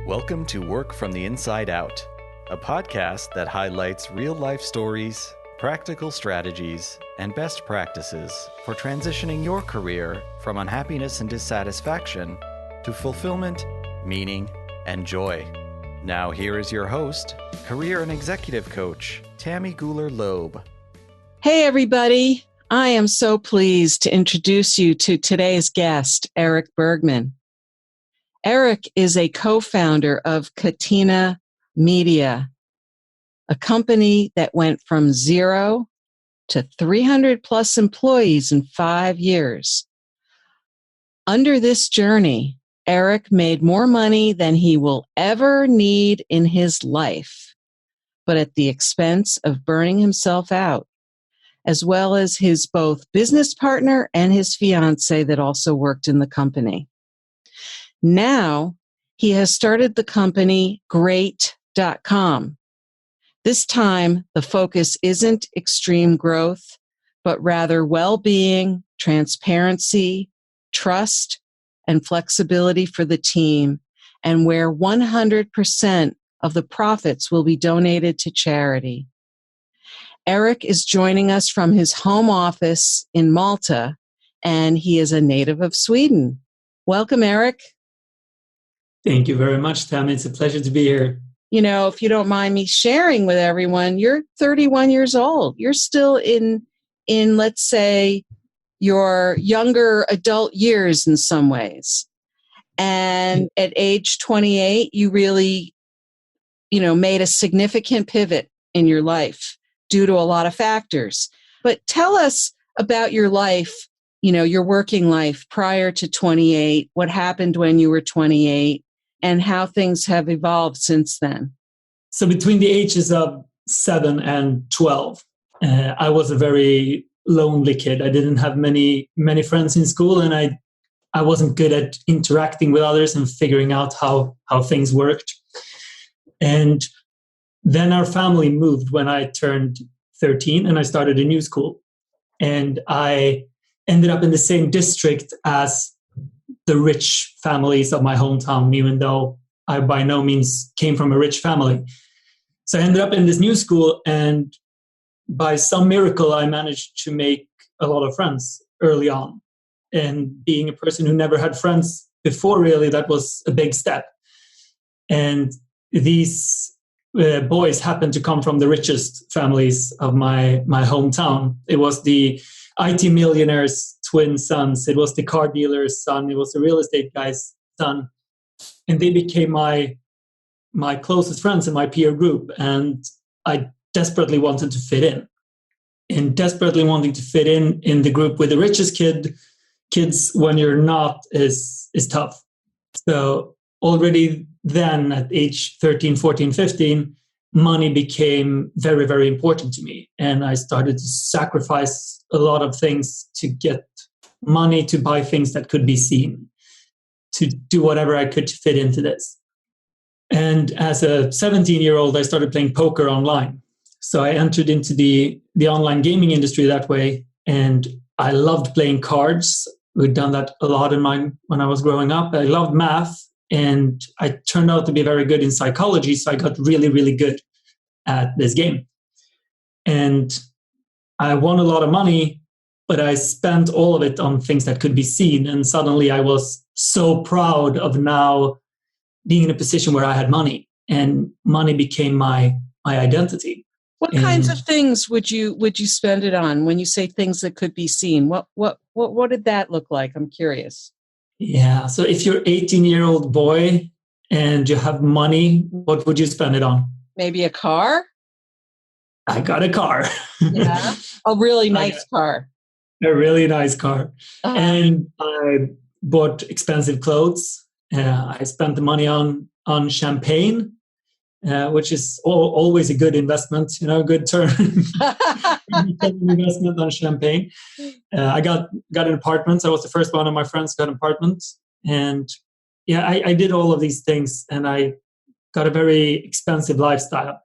Welcome to Work from the Inside Out, a podcast that highlights real-life stories, practical strategies, and best practices for transitioning your career from unhappiness and dissatisfaction to fulfillment, meaning, and joy. Now here is your host, career and executive coach, Tammy Guler-Loeb. Hey everybody, I am so pleased to introduce you to today's guest, Erik Bergman. Erik is a co-founder of Catena Media, a company that went from 0 to 300 plus employees in 5 years. Under this journey, Erik made more money than he will ever need in his life, but at the expense of burning himself out, as well as his both business partner and his fiance that also worked in the company. Now, he has started the company Great.com. This time, the focus isn't extreme growth, but rather well-being, transparency, trust, and flexibility for the team, and where 100% of the profits will be donated to charity. Erik is joining us from his home office in Malta, and he is a native of Sweden. Welcome, Erik. Thank you very much, Tammy. It's a pleasure to be here. You know, if you don't mind me sharing with everyone, you're 31 years old. You're still in let's say, your younger adult years in some ways. And at age 28, you really, made a significant pivot in your life due to a lot of factors. But tell us about your life, your working life prior to 28, what happened when you were 28, and how things have evolved since then. So between the ages of 7 and 12, I was a very lonely kid. I didn't have many friends in school, and I wasn't good at interacting with others and figuring out how things worked. And then our family moved when I turned 13, and I started a new school. And I ended up in the same district as the rich families of my hometown, even though I by no means came from a rich family. So I ended up in this new school, and by some miracle, I managed to make a lot of friends early on. And being a person who never had friends before, really, that was a big step. And these boys happened to come from the richest families of my hometown. It was the IT millionaire's twin sons. It was the car dealer's son. It was the real estate guy's son. And they became my closest friends in my peer group. And I desperately wanted to fit in. And desperately wanting to fit in the group with the richest kids when you're not is tough. So already then at age 13, 14, 15, money became very, very important to me. And I started to sacrifice a lot of things to get money to buy things that could be seen, to do whatever I could to fit into this. And as a 17-year-old, I started playing poker online. So I entered into the online gaming industry that way. And I loved playing cards. We'd done that a lot when I was growing up. I loved math. And I turned out to be very good in psychology. So I got really, really good at this game. And I won a lot of money, but I spent all of it on things that could be seen. And suddenly I was so proud of now being in a position where I had money, and money became my identity. What kinds of things would you spend it on when you say things that could be seen? What did that look like? I'm curious. Yeah. So if you're 18-year-old boy and you have money, what would you spend it on? Maybe a car? I got a car. Yeah. A really nice car. A really nice car. Uh-huh. And I bought expensive clothes. I spent the money on champagne, which is always a good investment, a good term. Investment on champagne. I got an apartment. I was the first one of my friends who got an apartment. And yeah, I did all of these things, and I got a very expensive lifestyle.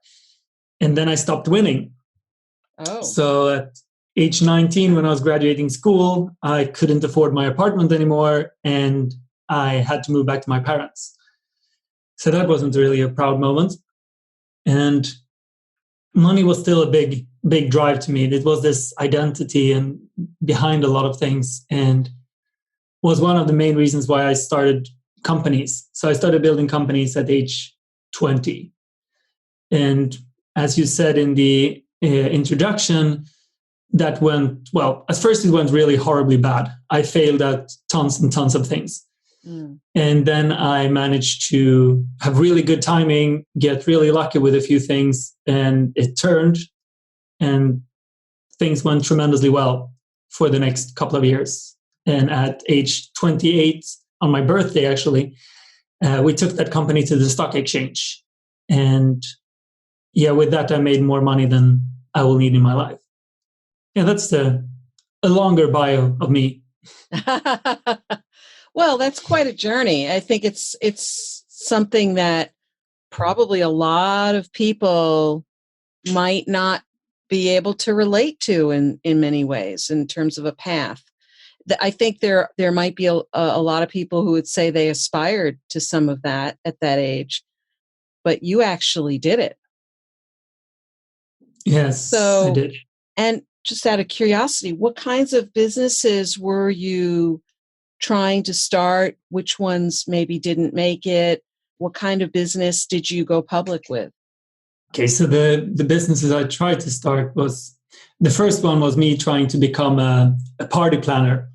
And then I stopped winning. Oh. So at age 19, when I was graduating school, I couldn't afford my apartment anymore, and I had to move back to my parents. So that wasn't really a proud moment. And money was still a big drive to me. It was this identity and behind a lot of things, and was one of the main reasons why I started companies. So I started building companies at age 20. And as you said in the introduction, that went, well, at first it went really horribly bad. I failed at tons and tons of things. And then I managed to have really good timing, get really lucky with a few things, and it turned, and things went tremendously well for the next couple of years. And at age 28, on my birthday, actually, we took that company to the stock exchange. And yeah, with that, I made more money than I will need in my life. Yeah, that's a longer bio of me. Well, that's quite a journey. I think it's something that probably a lot of people might not be able to relate to in many ways in terms of a path. I think there might be a lot of people who would say they aspired to some of that at that age, but you actually did it. Yes, so, I did. And just out of curiosity, what kinds of businesses were you trying to start? Which ones maybe didn't make it? What kind of business did you go public with? Okay, so the businesses I tried to start was, the first one was me trying to become a party planner.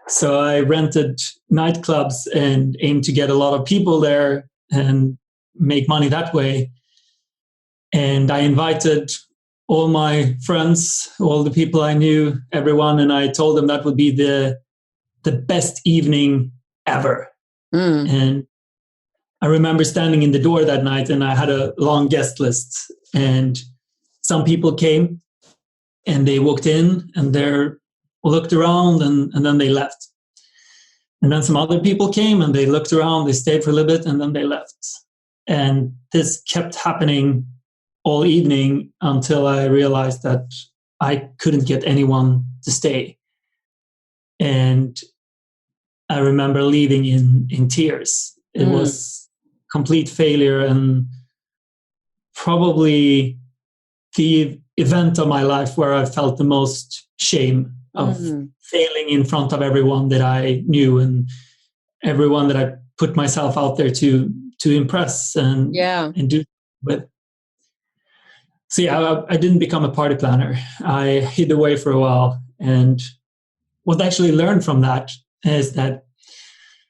So I rented nightclubs and aimed to get a lot of people there and make money that way. And I invited all my friends, all the people I knew, everyone, and I told them that would be the best evening ever. And I remember standing in the door that night, and I had a long guest list, and some people came and they walked in and they looked around and then they left. And then some other people came and they looked around, they stayed for a little bit, and then they left. And this kept happening all evening until I realized that I couldn't get anyone to stay. And I remember leaving in tears. It was complete failure, and probably the event of my life where I felt the most shame of failing in front of everyone that I knew and everyone that I put myself out there to impress and do with. So yeah, I didn't become a party planner. I hid away for a while, and what I actually learned from that is that,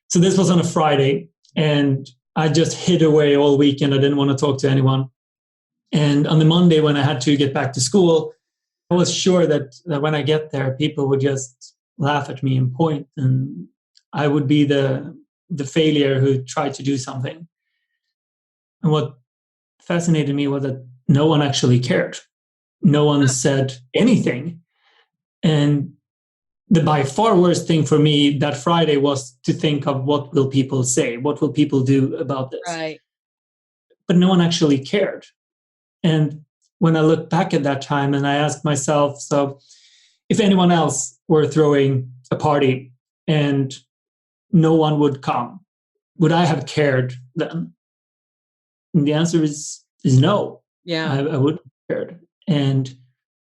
so this was on a Friday, and I just hid away all weekend. I didn't want to talk to anyone. And on the Monday, when I had to get back to school, I was sure that when I get there, people would just laugh at me and point, and I would be the failure who tried to do something. And what fascinated me was that no one actually cared. No one said anything. And the by far worst thing for me that Friday was to think of, what will people say? What will people do about this? Right. But no one actually cared. And when I look back at that time and I ask myself, so if anyone else were throwing a party and no one would come, would I have cared then? And the answer is no. Yeah. I wouldn't have cared. And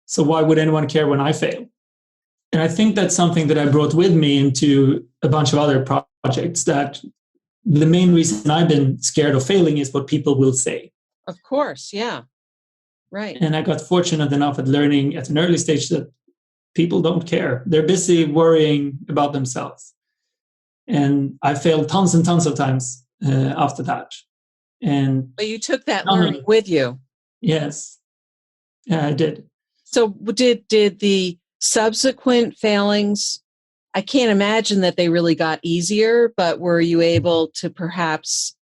so why would anyone care when I fail? And I think that's something that I brought with me into a bunch of other projects, that the main reason I've been scared of failing is what people will say. Of course, yeah. Right. And I got fortunate enough at learning at an early stage that people don't care. They're busy worrying about themselves. And I failed tons and tons of times after that. But you took that learning with you. Yes. Yeah, I did. So did the subsequent failings, I can't imagine that they really got easier, but were you able to perhaps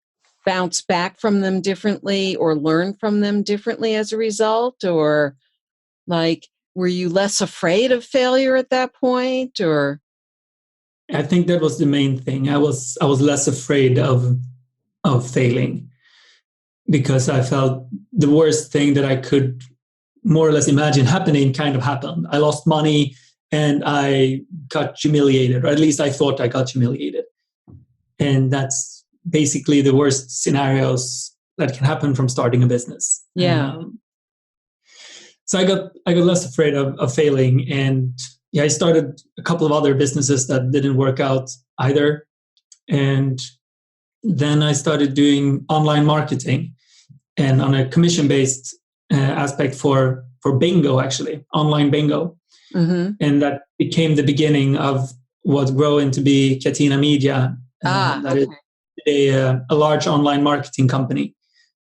bounce back from them differently or learn from them differently as a result? Or like, were you less afraid of failure at that point? Or I think that was the main thing. I was less afraid of failing, because I felt the worst thing that I could more or less imagine happening kind of happened. I lost money and I got humiliated, or at least I thought I got humiliated. And that's basically the worst scenarios that can happen from starting a business. Yeah. So I got less afraid of failing, and I started a couple of other businesses that didn't work out either. And then I started doing online marketing, and on a commission-based aspect for bingo, actually, online bingo. Mm-hmm. And that became the beginning of what grew into be Catena Media. That is a large online marketing company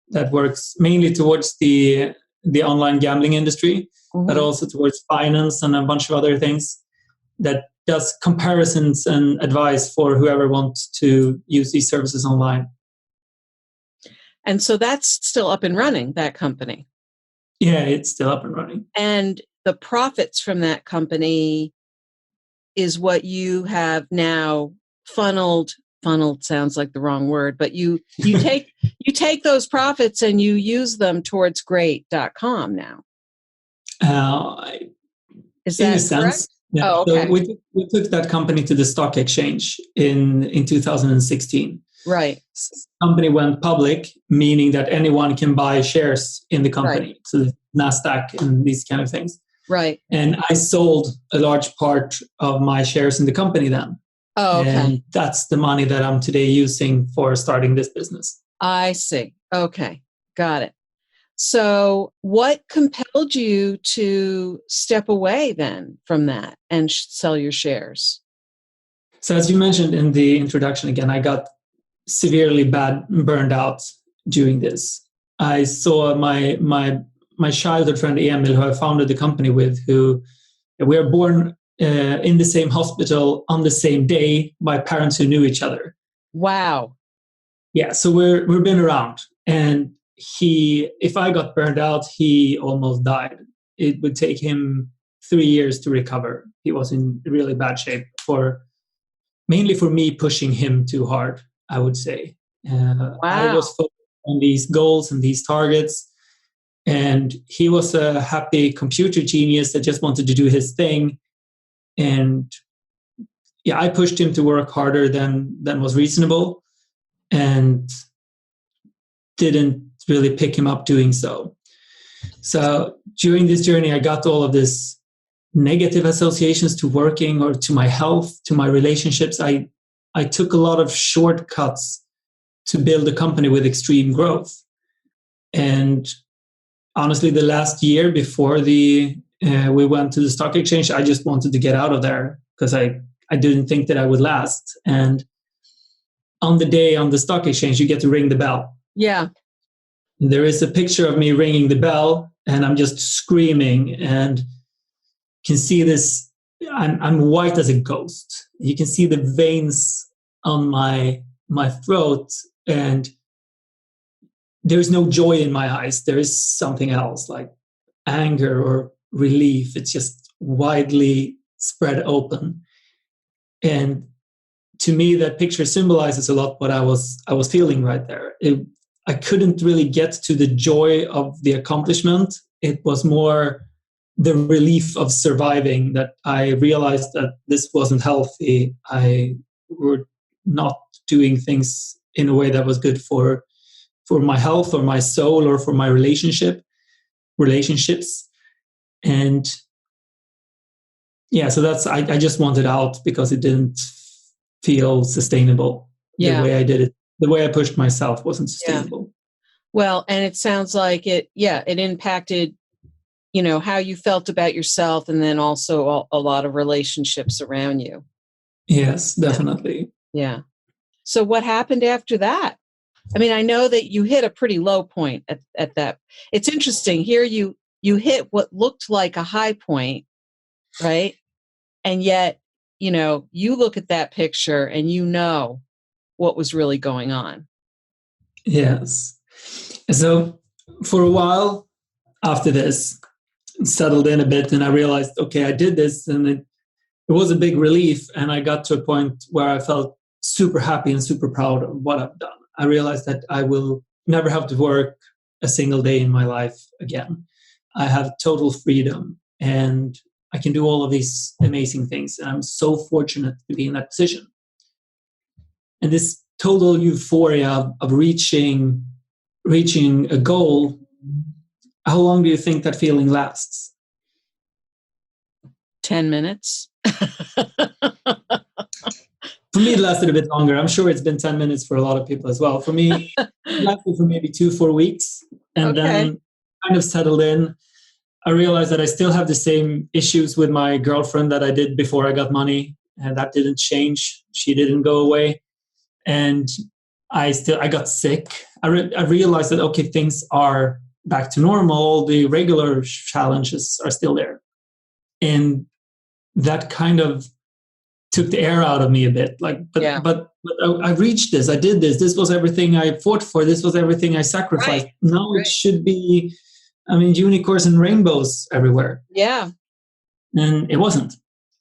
that works mainly towards the online gambling industry, but also towards finance and a bunch of other things, that does comparisons and advice for whoever wants to use these services online. And so that's still up and running, that company. Yeah, it's still up and running. And the profits from that company is what you have now funneled sounds like the wrong word, but you take those profits and you use them towards great.com now. Is that in a sense? Yeah. Oh, okay. So we took that company to the stock exchange in 2016. Right. So the company went public, meaning that anyone can buy shares in the company. Right. So the NASDAQ and these kind of things. Right. And I sold a large part of my shares in the company then. Oh, okay. And that's the money that I'm today using for starting this business. I see. Okay. Got it. So what compelled you to step away then from that and sell your shares? So as you mentioned in the introduction, again, I got severely burned out during this. I saw my childhood friend Emil, who I founded the company with, who we were born in the same hospital on the same day by parents who knew each other. Wow. Yeah, so we've been around. And if I got burned out, he almost died. It would take him 3 years to recover. He was in really bad shape, mainly for me pushing him too hard, I would say. Wow. I was focused on these goals and these targets. And he was a happy computer genius that just wanted to do his thing. And I pushed him to work harder than was reasonable, and didn't really pick him up doing so. So during this journey, I got all of this negative associations to working or to my health, to my relationships. I took a lot of shortcuts to build a company with extreme growth. And honestly, the last year before we went to the stock exchange, I just wanted to get out of there because I didn't think that I would last. And on the day on the stock exchange, you get to ring the bell. Yeah. There is a picture of me ringing the bell, and I'm just screaming, and can see this. I'm white as a ghost. You can see the veins on my throat, and there's no joy in my eyes. There is something else, like anger or relief. It's just widely spread open. And to me, that picture symbolizes a lot what I was feeling right there. I couldn't really get to the joy of the accomplishment. It was more the relief of surviving, that I realized that this wasn't healthy. I were not doing things in a way that was good for my health or my soul or for my relationships. And so that's, I just wanted out because it didn't feel sustainable. The way I did it, the way I pushed myself wasn't sustainable. Yeah. Well, and it sounds like it impacted, how you felt about yourself, and then also a lot of relationships around you. Yes, definitely. Yeah. So what happened after that? I mean, I know that you hit a pretty low point at that. It's interesting here. You hit what looked like a high point, right? And yet, you look at that picture and what was really going on. Yes. So for a while after this, settled in a bit, and I realized, okay, I did this, and it was a big relief. And I got to a point where I felt super happy and super proud of what I've done. I realized that I will never have to work a single day in my life again. I have total freedom, and I can do all of these amazing things. And I'm so fortunate to be in that position. And this total euphoria of reaching a goal, how long do you think that feeling lasts? 10 minutes. For me, it lasted a bit longer. I'm sure it's been 10 minutes for a lot of people as well. For me, it lasted for maybe 2-4 weeks, and then kind of settled in. I realized that I still have the same issues with my girlfriend that I did before I got money, and that didn't change. She didn't go away, and I got sick. I realized that, okay, things are back to normal. The regular challenges are still there, and that kind of took the air out of me a bit. But I reached this. I did this. This was everything I fought for. This was everything I sacrificed. Right. Now it should be, unicorns and rainbows everywhere. Yeah. And it wasn't.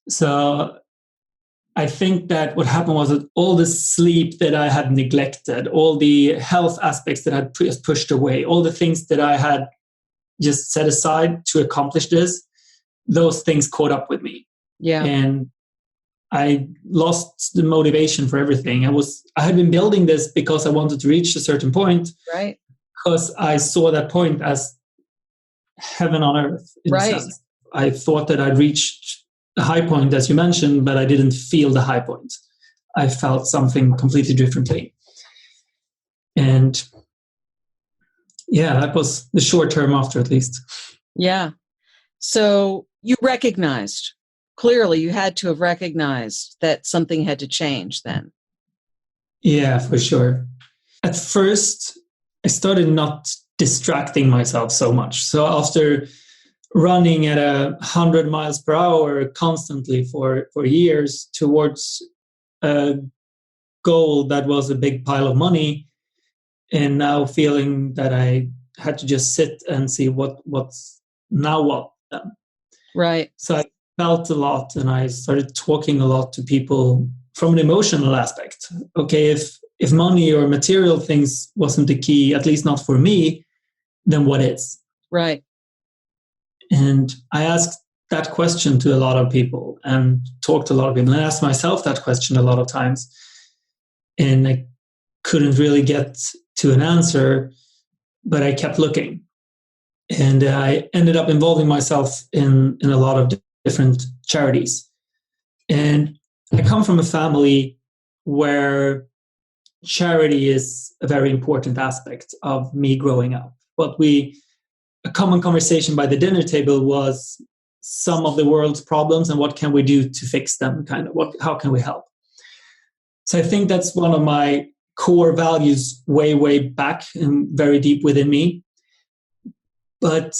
So I think that what happened was that all the sleep that I had neglected, all the health aspects that I had pushed away, all the things that I had just set aside to accomplish this, those things caught up with me. Yeah. And I lost the motivation for everything. I had been building this because I wanted to reach a certain point. Right. Because I saw that point as heaven on earth. In a sense. I thought that I'd reached a high point, as you mentioned, but I didn't feel the high point. I felt something completely differently. And yeah, that was the short term after, at least. Yeah. So you recognized, clearly you had to have recognized that something had to change then. Yeah, for sure. At first, I started not distracting myself so much. So after running at 100 miles per hour constantly for years towards a goal that was a big pile of money, and now feeling that I had to just sit and see what's now what then. Right. So I felt a lot, and I started talking a lot to people from an emotional aspect. Okay, if money or material things wasn't the key, at least not for me, then what is? Right. And I asked that question to a lot of people and talked to a lot of people, and I asked myself that question a lot of times, and I couldn't really get to an answer, but I kept looking. And I ended up involving myself in a lot of different charities. And I come from a family where charity is a very important aspect of me growing up. A common conversation by the dinner table was some of the world's problems and what can we do to fix them, how can we help? So I think that's one of my core values way back and very deep within me. But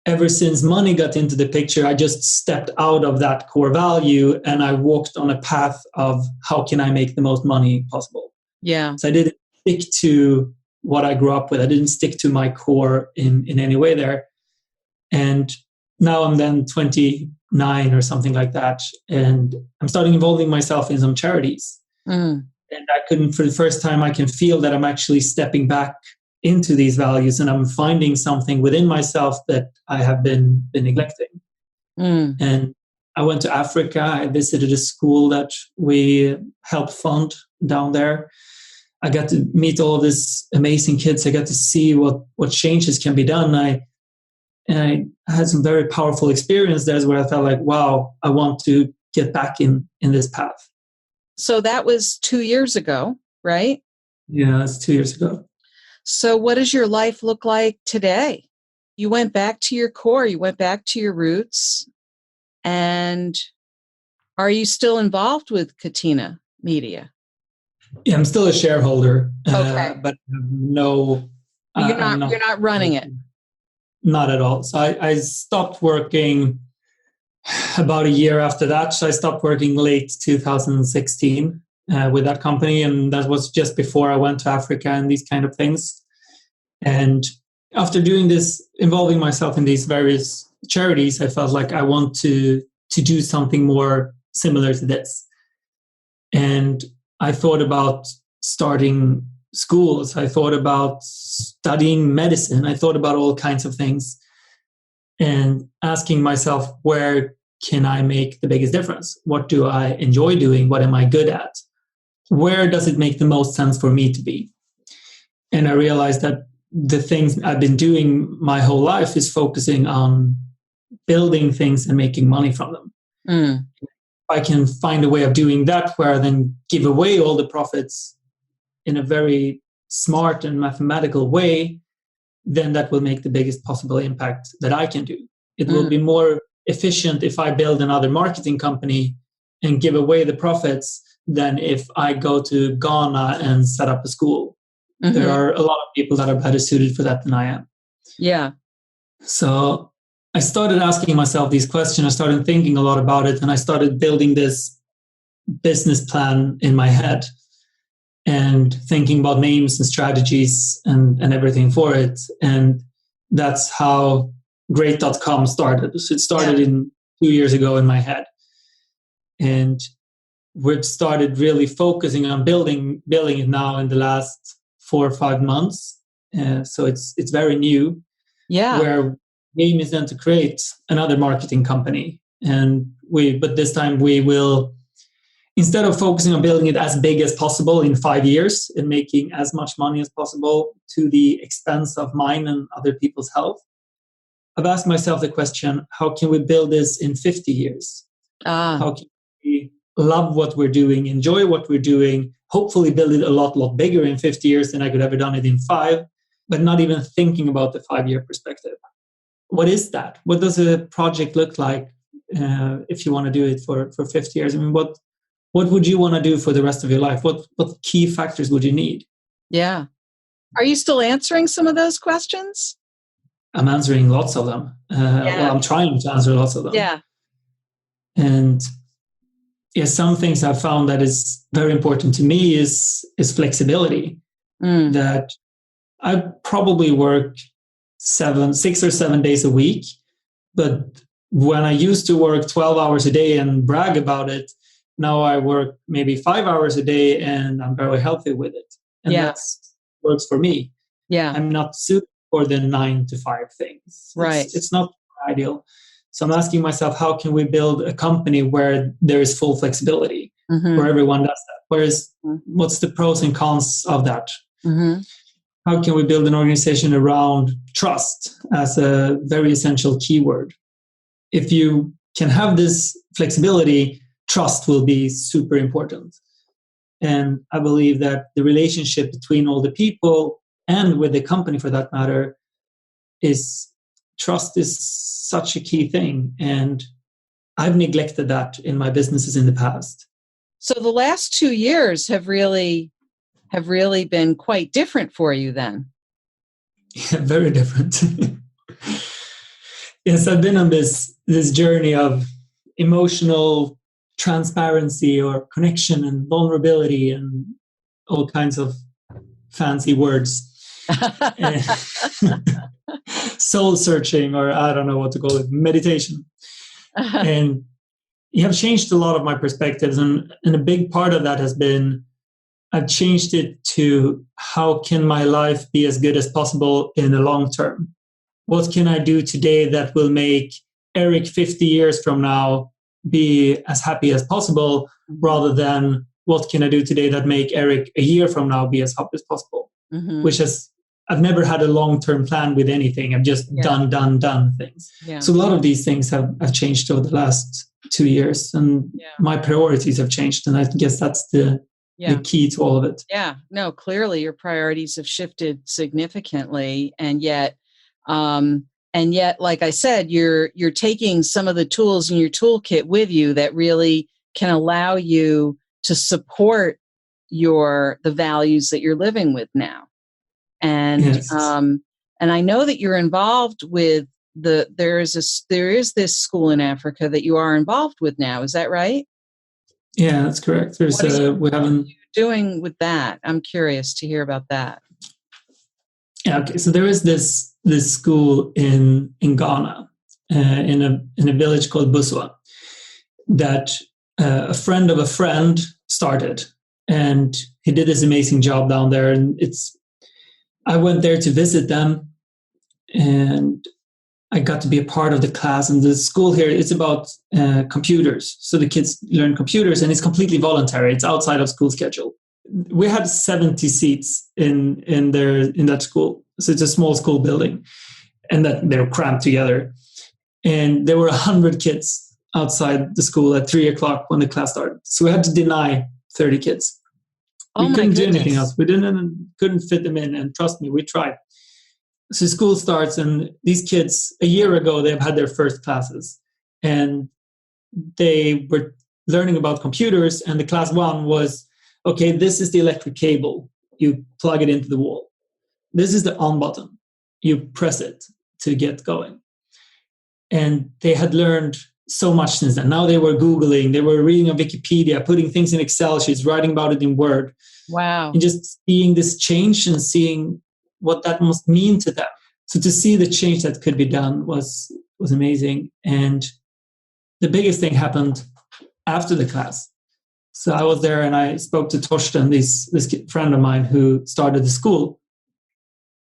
ever since money got into the picture, I just stepped out of that core value and I walked on a path of how can I make the most money possible. Yeah. So I didn't stick to what I grew up with. I didn't stick to my core in any way there. And now I'm then 29 or something like that. And I'm starting involving myself in some charities. Mm. And for the first time, I can feel that I'm actually stepping back into these values, and I'm finding something within myself that I have been neglecting. Mm. And I went to Africa. I visited a school that we helped fund down there. I got to meet all of these amazing kids. I got to see what changes can be done. I had some very powerful experience there where I felt like, wow, I want to get back in this path. So that was 2 years ago, right? Yeah, that's 2 years ago. So what does your life look like today? You went back to your core, you went back to your roots. And are you still involved with Catena Media? Yeah, I'm still a shareholder. Okay. But no... You're not running it? Not at all. So I stopped working about a year after that. So I stopped working late 2016 with that company. And that was just before I went to Africa and these kind of things. And after doing this, involving myself in these various charities, I felt like I want to do something more similar to this. And I thought about starting schools. I thought about studying medicine. I thought about all kinds of things and asking myself, where can I make the biggest difference? What do I enjoy doing? What am I good at? where does it make the most sense for me to be? And I realized that the things I've been doing my whole life is focusing on building things and making money from them. Mm. I can find a way of doing that where I then give away all the profits in a very smart and mathematical way, then that will make the biggest possible impact that I can do. It will be more efficient if I build another marketing company and give away the profits than if I go to Ghana and set up a school. Mm-hmm. There are a lot of people that are better suited for that than I am. Yeah. So I started asking myself these questions. I started thinking a lot about it, and I started building this business plan in my head and thinking about names and strategies and everything for it. And that's how Great.com started. So it started in 2 years ago in my head. And we've started really focusing on building it now in the last 4 or 5 months. So it's very new. Yeah. Where aim is then to create another marketing company. But this time we will, instead of focusing on building it as big as possible in 5 years and making as much money as possible to the expense of mine and other people's health, I've asked myself the question, how can we build this in 50 years? How can we love what we're doing, enjoy what we're doing, hopefully build it a lot bigger in 50 years than I could have done it in 5, but not even thinking about the 5-year perspective. What is that? What does a project look like if you want to do it for 50 years? I mean, what would you want to do for the rest of your life? What key factors would you need? Yeah. Are you still answering some of those questions? I'm answering lots of them. Well, I'm trying to answer lots of them. Yeah. And some things I've found that is very important to me is flexibility. That I probably work 6 or 7 days a week, but when I used to work 12 hours a day and brag about it, now I work maybe 5 hours a day and I'm very healthy with it. And that works for me. Yeah. I'm not suited for the 9 to 5 things. Right. It's not ideal. So I'm asking myself, how can we build a company where there is full flexibility, where everyone does that? What's the pros and cons of that? How can we build an organization around trust as a very essential keyword? If you can have this flexibility, trust will be super important. And I believe that the relationship between all the people and with the company, for that matter, trust is such a key thing. And I've neglected that in my businesses in the past. So the last 2 years have really been quite different for you then. Yeah, very different. Yes, I've been on this journey of emotional transparency or connection and vulnerability and all kinds of fancy words. Soul searching, or I don't know what to call it, meditation. And you have changed a lot of my perspectives. And a big part of that has been I've changed it to how can my life be as good as possible in the long term? What can I do today that will make Erik 50 years from now be as happy as possible, rather than what can I do today that make Erik a year from now be as happy as possible? I've never had a long-term plan with anything. I've just done things. Yeah. So a lot of these things have changed over the last 2 years, and my priorities have changed. And I guess that's the key to all of it. Yeah, no, clearly your priorities have shifted significantly. And yet, like I said, you're taking some of the tools in your toolkit with you that really can allow you to support the values that you're living with now. And and I know that you're involved with there is this school in Africa that you are involved with now. Is that right? Yeah, that's correct. What are you doing with that? I'm curious to hear about that. Yeah, okay. So there is this school in Ghana, in a village called Buswa, that a friend of a friend started, and he did this amazing job down there. And I went there to visit them, and I got to be a part of the class. And the school here, it's about computers. So the kids learn computers, and it's completely voluntary. It's outside of school schedule. we had 70 seats in that school. So it's a small school building, and that they're cramped together. And there were 100 kids outside the school at 3:00 when the class started. So we had to deny 30 kids. We couldn't do anything else. We couldn't fit them in. And trust me, we tried. So school starts, and these kids, a year ago, they've had their first classes. And they were learning about computers. And the class one was, okay, this is the electric cable. You plug it into the wall. This is the on button. You press it to get going. And they had learned so much since then. Now they were Googling, they were reading on Wikipedia, putting things in Excel sheets, writing about it in Word. Wow. And just seeing this change and seeing what that must mean to them. So to see the change that could be done was amazing. And the biggest thing happened after the class. So I was there and I spoke to Torsten, this friend of mine who started the school.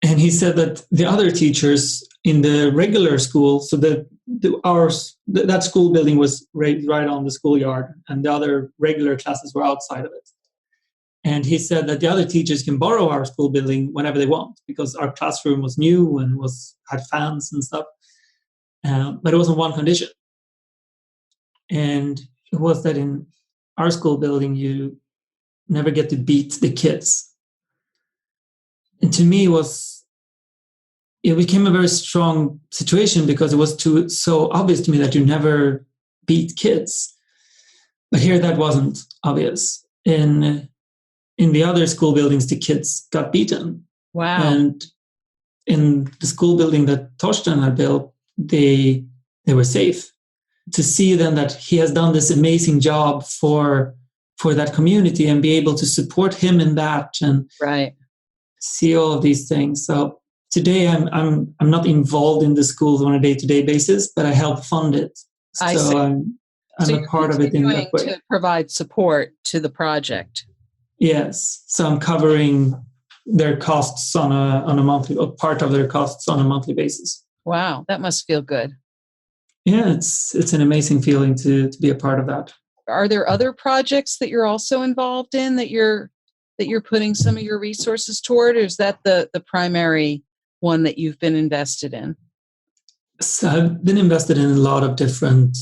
And he said that the other teachers in the regular school, so that school building was right on the schoolyard, and the other regular classes were outside of it. And he said that the other teachers can borrow our school building whenever they want, because our classroom was new and had fans and stuff. But it was on one condition. And it was that in our school building, you never get to beat the kids. And to me, it became a very strong situation, because it was so obvious to me that you never beat kids. But here that wasn't obvious. In the other school buildings, the kids got beaten. Wow. And in the school building that Torsten had built, they were safe. To see then that he has done this amazing job for that community and be able to support him in that, and right. see all of these things. So today I'm not involved in the schools on a day-to-day basis, but I help fund it. So I'm a part of it in that way. To provide support to the project. Yes. So I'm covering their costs on a monthly, or part of their costs on a monthly basis. Wow, that must feel good. Yeah, it's an amazing feeling to be a part of that. Are there other projects that you're also involved in that you're putting some of your resources toward, or is that the primary one that you've been invested in? So I've been invested in a lot of different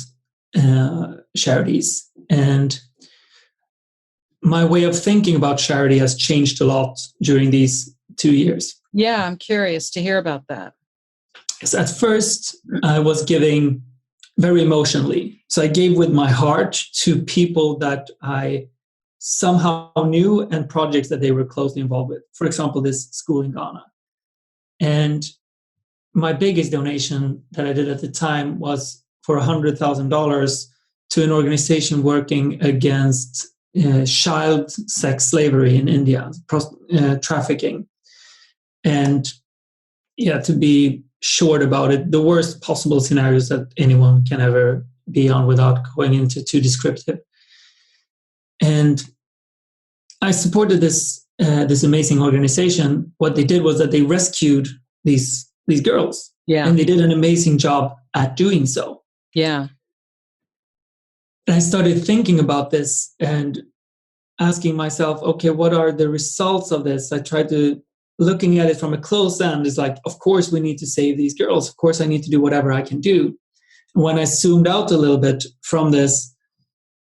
charities, and my way of thinking about charity has changed a lot during these 2 years. Yeah, I'm curious to hear about that. So at first, I was giving very emotionally. So I gave with my heart to people that I somehow knew and projects that they were closely involved with. For example, this school in Ghana. And my biggest donation that I did at the time was for $100,000 to an organization working against child sex slavery in India, trafficking. And yeah, to be short about it, the worst possible scenarios that anyone can ever be on without going into too descriptive. And I supported this amazing organization. What they did was that they rescued these girls. Yeah. And they did an amazing job at doing so. Yeah. And I started thinking about this and asking myself, okay, what are the results of this? I tried to looking at it from a close end is like, of course we need to save these girls. Of course I need to do whatever I can do. And when I zoomed out a little bit from this,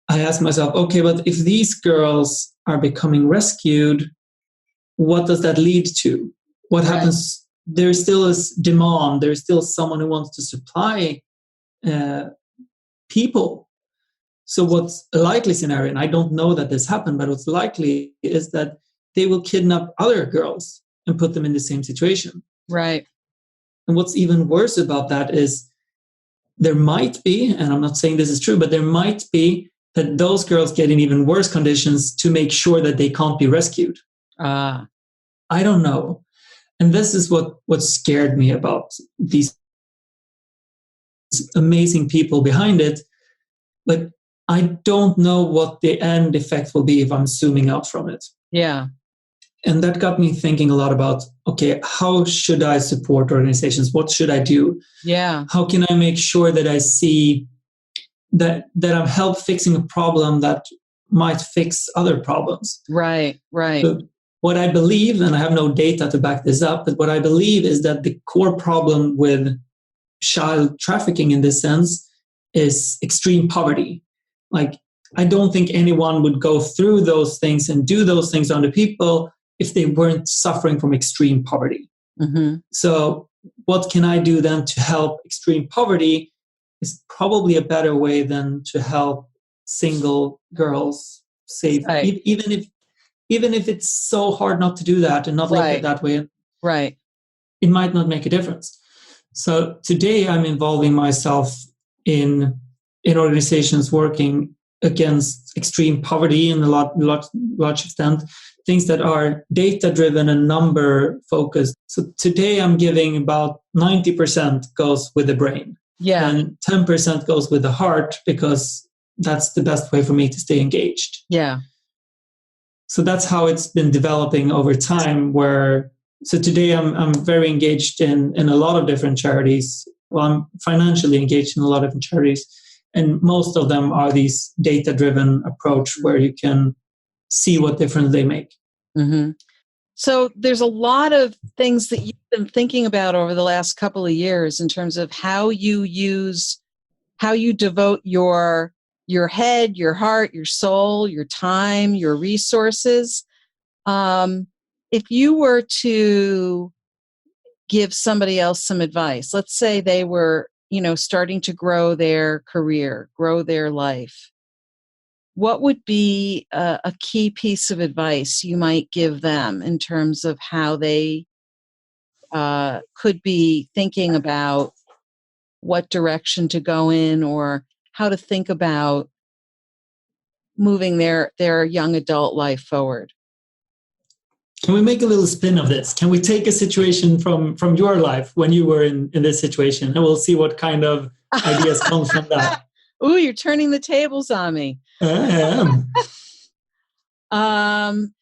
I asked myself, okay, but if these girls are becoming rescued, what does that lead to? What happens? There still is demand. There's still someone who wants to supply people. So what's a likely scenario, and I don't know that this happened, but what's likely is that they will kidnap other girls and put them in the same situation. Right. And what's even worse about that is there might be, and I'm not saying this is true, but there might be that those girls get in even worse conditions to make sure that they can't be rescued. I don't know. And this is what scared me about these amazing people behind it. But I don't know what the end effect will be if I'm zooming out from it. Yeah. And that got me thinking a lot about, okay, how should I support organizations? What should I do? Yeah. How can I make sure that I see that I'm help fixing a problem that might fix other problems. Right. So what I believe, and I have no data to back this up, but what I believe is that the core problem with child trafficking in this sense is extreme poverty. Like, I don't think anyone would go through those things and do those things on the people if they weren't suffering from extreme poverty. Mm-hmm. So what can I do then to help extreme poverty is probably a better way than to help single girls save, Right. even if it's so hard not to do that and not look at it that way. Right. It might not make a difference. So today I'm involving myself in organizations working against extreme poverty in a large extent, things that are data driven and number focused. So today I'm giving about 90% goes with the brain. Yeah. And 10% goes with the heart, because that's the best way for me to stay engaged. Yeah. So that's how it's been developing over time, so today I'm very engaged in a lot of different charities. Well, I'm financially engaged in a lot of different charities, and most of them are these data-driven approach where you can see what difference they make. Mm-hmm. So there's a lot of things that you've been thinking about over the last couple of years in terms of how you devote your head, your heart, your soul, your time, your resources. If you were to give somebody else some advice, let's say they were, starting to grow their career, grow their life, what would be a key piece of advice you might give them in terms of how they could be thinking about what direction to go in, or how to think about moving their young adult life forward? Can we make a little spin of this? Can we take a situation from your life when you were in this situation, and we'll see what kind of ideas come from that? Ooh, you're turning the tables on me. I am.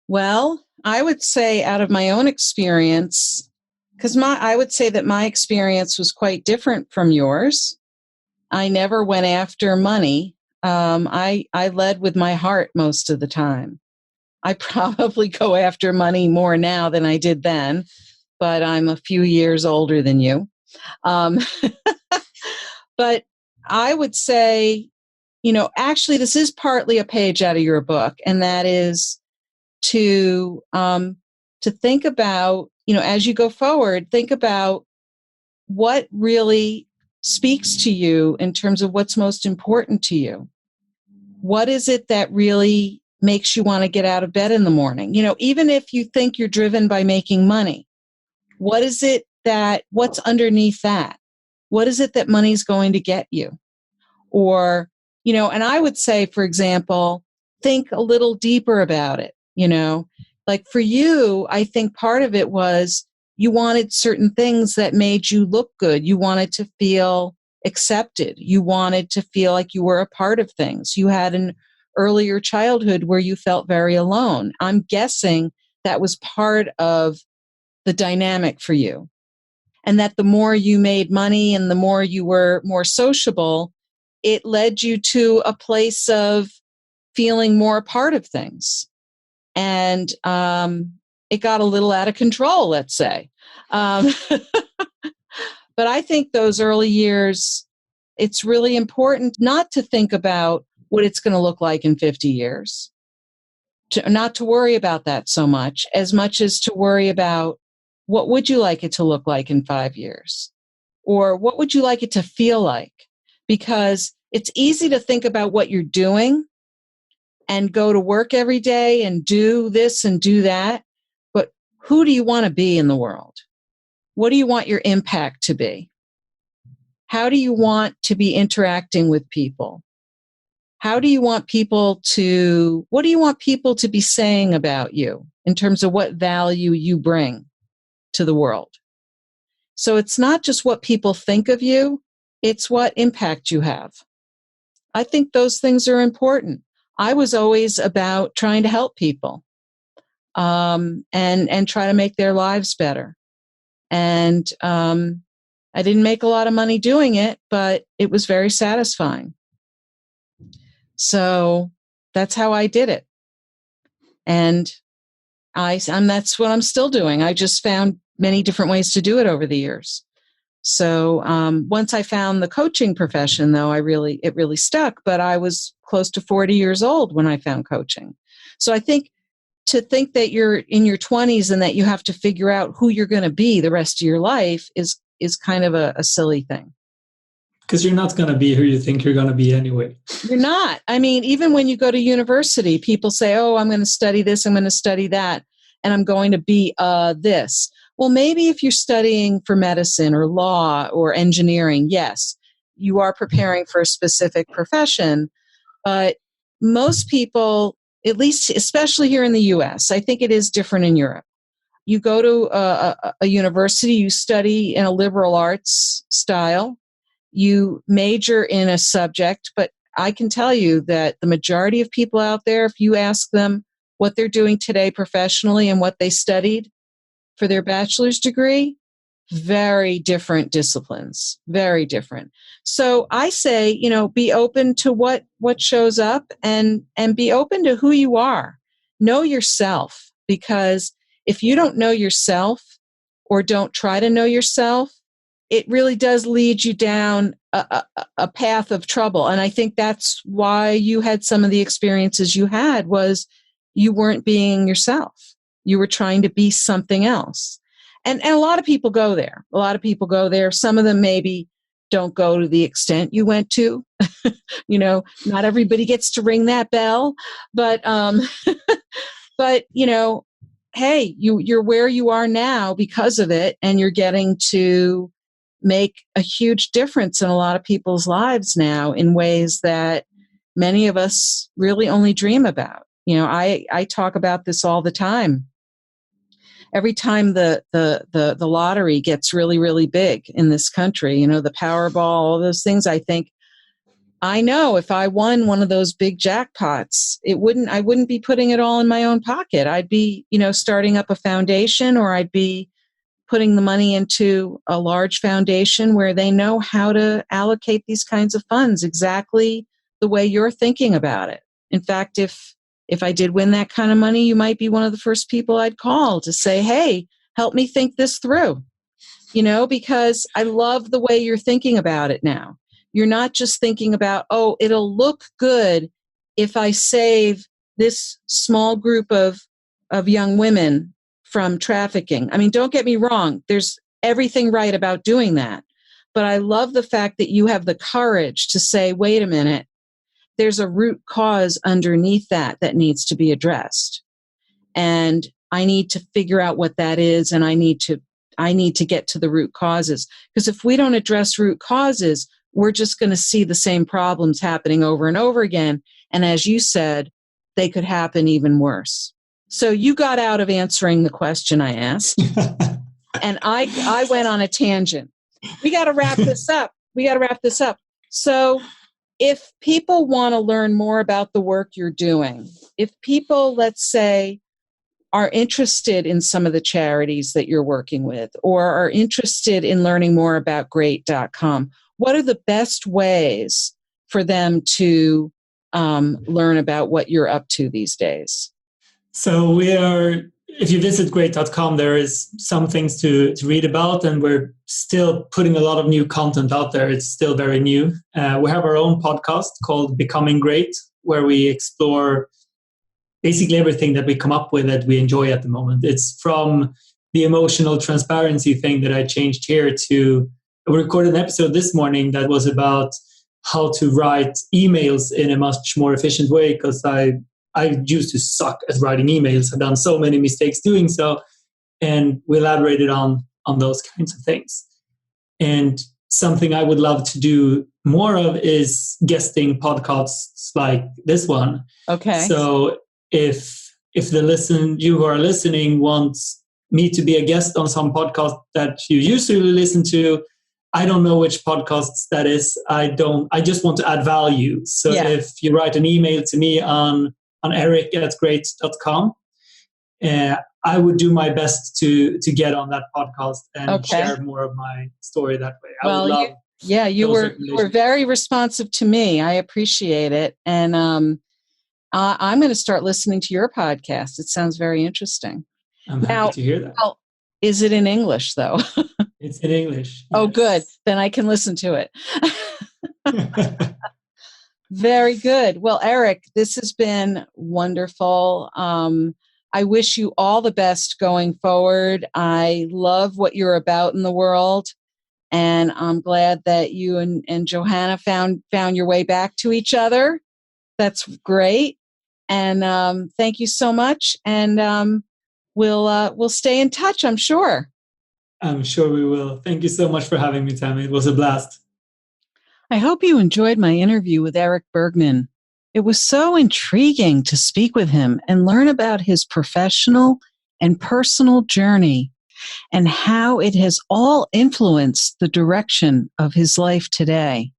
Well, I would say out of my own experience, because I would say that my experience was quite different from yours. I never went after money. I led with my heart most of the time. I probably go after money more now than I did then, but I'm a few years older than you. But I would say, actually, this is partly a page out of your book, and that is to think about, as you go forward, think about what really speaks to you in terms of what's most important to you. What is it that really makes you want to get out of bed in the morning? Even if you think you're driven by making money, what's underneath that? What is it that money's going to get you? Or, and I would say, for example, think a little deeper about it. Like for you, I think part of it was you wanted certain things that made you look good. You wanted to feel accepted. You wanted to feel like you were a part of things. You had an earlier childhood where you felt very alone. I'm guessing that was part of the dynamic for you. And that the more you made money and the more you were more sociable, it led you to a place of feeling more a part of things. And it got a little out of control, let's say. But I think those early years, it's really important not to think about what it's going to look like in 50 years, not to worry about that so much as to worry about what would you like it to look like in 5 years? Or what would you like it to feel like? Because it's easy to think about what you're doing and go to work every day and do this and do that. But who do you want to be in the world? What do you want your impact to be? How do you want to be interacting with people? What do you want people to be saying about you in terms of what value you bring to the world? So it's not just what people think of you, it's what impact you have. I think those things are important. I was always about trying to help people and try to make their lives better. And I didn't make a lot of money doing it, but it was very satisfying. So That's how I did it. And that's what I'm still doing. I just found many different ways to do it over the years. So once I found the coaching profession, though, it really stuck. But I was close to 40 years old when I found coaching. So I think to think that you're in your 20s and that you have to figure out who you're going to be the rest of your life is kind of a silly thing. Because you're not going to be who you think you're going to be anyway. You're not. I mean, even when you go to university, people say, oh, I'm going to study this, I'm going to study that, and I'm going to be this. Well, maybe if you're studying for medicine or law or engineering, yes, you are preparing for a specific profession. But most people, at least especially here in the US, I think it is different in Europe. You go to a university, you study in a liberal arts style, you major in a subject, but I can tell you that the majority of people out there, if you ask them what they're doing today professionally and what they studied for their bachelor's degree, very different disciplines, very different. So I say, be open to what shows up and be open to who you are. Know yourself, because if you don't know yourself or don't try to know yourself, it really does lead you down a path of trouble. And I think that's why you had some of the experiences you had, was you weren't being yourself. You were trying to be something else. And a lot of people go there. Some of them maybe don't go to the extent you went to. Not everybody gets to ring that bell. But, hey, you're where you are now because of it. And you're getting to make a huge difference in a lot of people's lives now in ways that many of us really only dream about. I talk about this all the time. Every time the lottery gets really, really big in this country, the Powerball, all those things, I think, I know if I won one of those big jackpots, I wouldn't be putting it all in my own pocket. I'd be, starting up a foundation, or I'd be putting the money into a large foundation where they know how to allocate these kinds of funds exactly the way you're thinking about it. In fact, if I did win that kind of money, you might be one of the first people I'd call to say, hey, help me think this through, because I love the way you're thinking about it now. You're not just thinking about, oh, it'll look good if I save this small group of young women from trafficking. I mean, don't get me wrong. There's everything right about doing that. But I love the fact that you have the courage to say, wait a minute, there's a root cause underneath that needs to be addressed. And I need to figure out what that is, and I need to get to the root causes. Because if we don't address root causes, we're just going to see the same problems happening over and over again. And as you said, they could happen even worse. So you got out of answering the question I asked, and I went on a tangent. We got to wrap this up. So if people want to learn more about the work you're doing, if people, let's say, are interested in some of the charities that you're working with, or are interested in learning more about great.com, what are the best ways for them to learn about what you're up to these days? So if you visit great.com, there is some things to read about, and we're still putting a lot of new content out there. It's still very new. We have our own podcast called Becoming Great, where we explore basically everything that we come up with that we enjoy at the moment. It's from the emotional transparency thing that I changed here to, we recorded an episode this morning that was about how to write emails in a much more efficient way, because I used to suck at writing emails. I've done so many mistakes doing so. And we elaborated on those kinds of things. And something I would love to do more of is guesting podcasts like this one. Okay. So if you who are listening wants me to be a guest on some podcast that you usually listen to, I don't know which podcasts that is. I just want to add value. So if you write an email to me on erik@great.com, I would do my best to get on that podcast and share more of my story that way. I would love. You were very responsive to me. I appreciate it. And I'm going to start listening to your podcast. It sounds very interesting. I'm happy to hear that. Well, is it in English, though? It's in English. Yes. Oh, good. Then I can listen to it. Very good. Well, Erik, this has been wonderful. I wish you all the best going forward. I love what you're about in the world. And I'm glad that you and Johanna found your way back to each other. That's great. And thank you so much. And we'll stay in touch, I'm sure. I'm sure we will. Thank you so much for having me, Tammy. It was a blast. I hope you enjoyed my interview with Erik Bergman. It was so intriguing to speak with him and learn about his professional and personal journey and how it has all influenced the direction of his life today.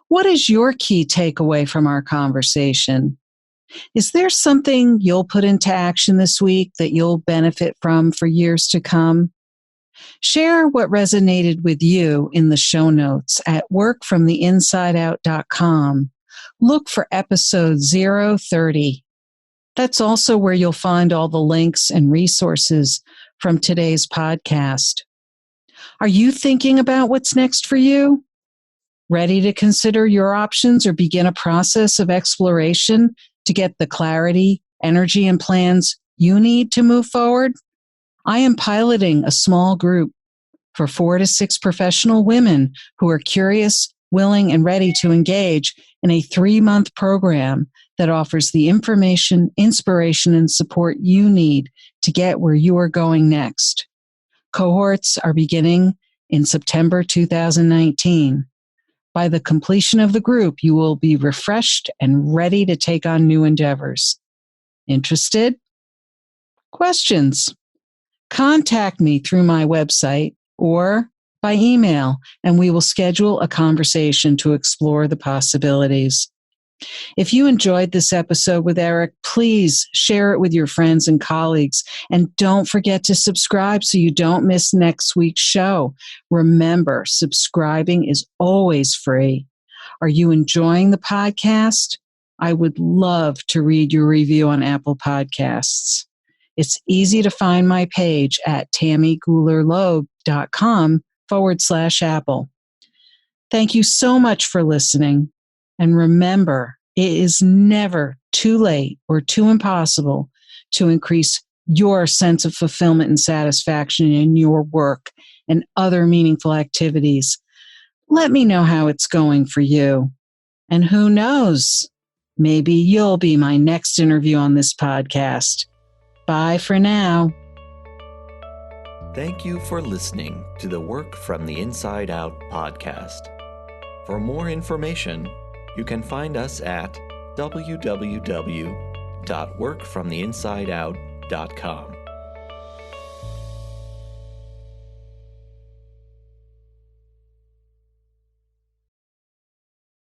What is your key takeaway from our conversation? Is there something you'll put into action this week that you'll benefit from for years to come? Share what resonated with you in the show notes at workfromtheinsideout.com. Look for episode 030. That's also where you'll find all the links and resources from today's podcast. Are you thinking about what's next for you? Ready to consider your options or begin a process of exploration to get the clarity, energy, and plans you need to move forward? I am piloting a small group for 4 to 6 professional women who are curious, willing, and ready to engage in a 3-month program that offers the information, inspiration, and support you need to get where you are going next. Cohorts are beginning in September 2019. By the completion of the group, you will be refreshed and ready to take on new endeavors. Interested? Questions? Contact me through my website or by email, and we will schedule a conversation to explore the possibilities. If you enjoyed this episode with Erik, please share it with your friends and colleagues. And don't forget to subscribe so you don't miss next week's show. Remember, subscribing is always free. Are you enjoying the podcast? I would love to read your review on Apple Podcasts. It's easy to find my page at tammygulerloeb.com/Apple. Thank you so much for listening. And remember, it is never too late or too impossible to increase your sense of fulfillment and satisfaction in your work and other meaningful activities. Let me know how it's going for you. And who knows, maybe you'll be my next interview on this podcast. Bye for now. Thank you for listening to the Work from the Inside Out podcast. For more information, you can find us at www.workfromtheinsideout.com.